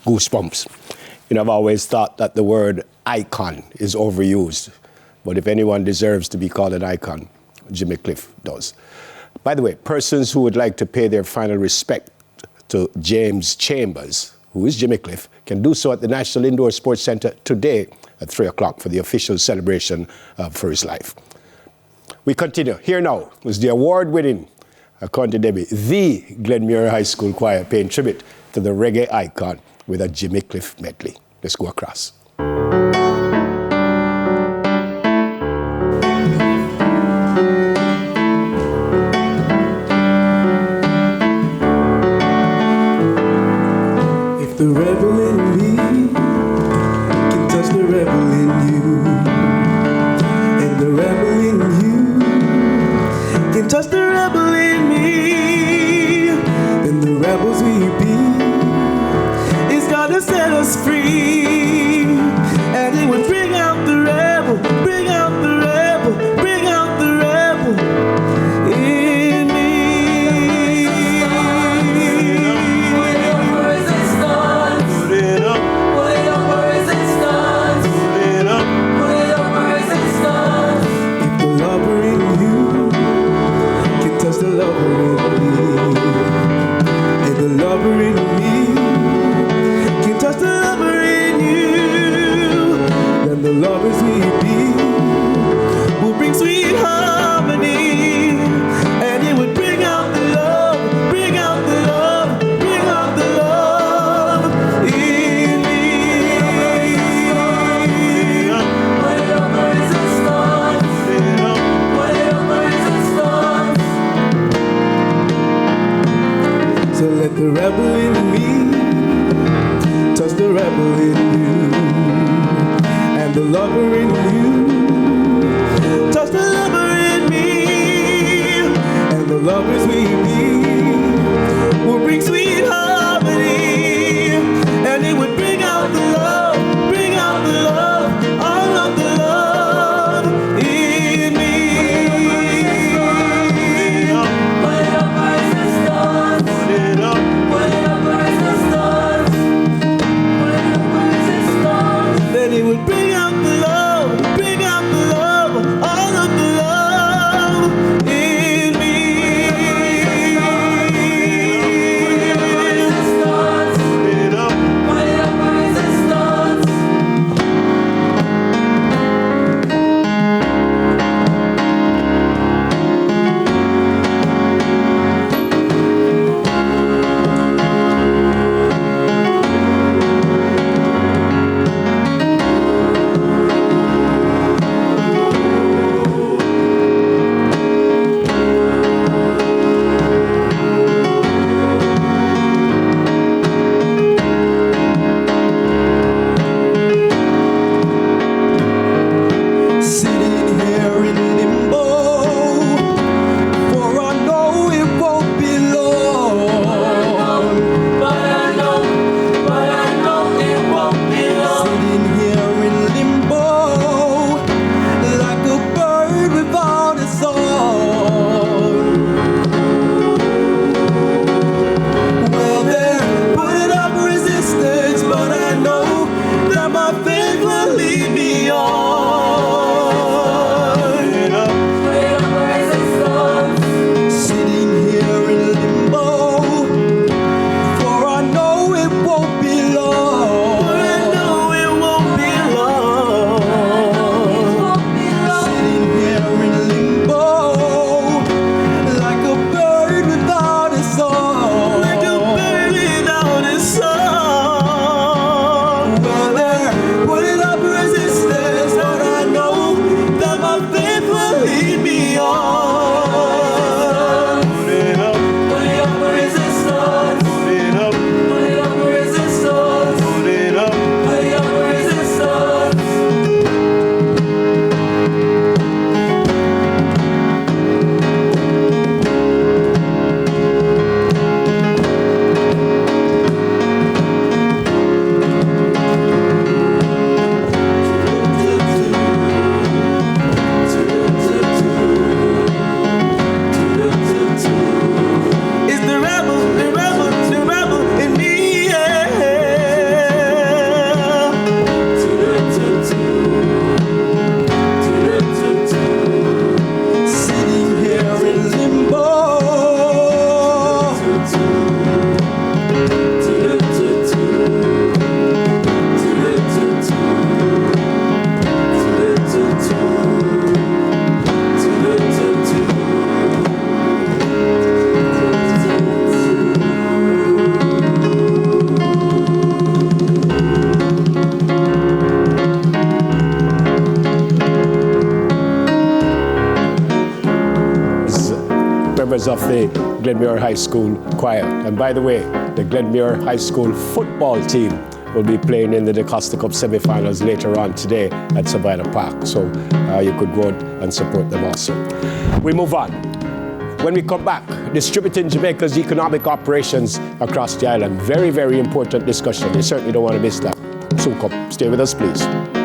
goosebumps. You know, I've always thought that the word icon is overused. But if anyone deserves to be called an icon, Jimmy Cliff does. By the way, persons who would like to pay their final respect to James Chambers, who is Jimmy Cliff, can do so at the National Indoor Sports Centre today at 3 o'clock for the official celebration for his life. We continue. Here now is the award-winning, according to Debbie, the Glenmuir High School Choir paying tribute to the reggae icon with a Jimmy Cliff medley. Let's go across. The rebel in me can touch the rebel in you, and the rebel in you can touch the rebel in me. And the rebels we be is gonna set us free, and it would bring out the rebel, bring out the rebel, bring out the rebel in me. The lover in me, and the lover in me can touch the lover in you. Then the lovers we be will bring sweet harmony, and it would bring out the love, bring out the love, bring out the love in me. Whatever is a star, whatever is a star. So let the rebel in me touch the rebel in you, and the lover in you touch the lover in me, and the lovers we be will bring sweet harmony, and it would bring out the love, bring out the love, all of the love in me. Whatever is the stars, whatever is the stars, whatever is the stars, then it would bring out the love, bring out the love, all of the love in me. of the Glenmuir High School Choir. And by the way, the Glenmuir High School football team will be playing in the DeCosta Cup semi-finals later on today at Savannah Park. So you could go and support them also. We move on. When we come back, distributing Jamaica's economic operations across the island. Very, very important discussion. You certainly don't want to miss that. Soon come. Stay with us, please.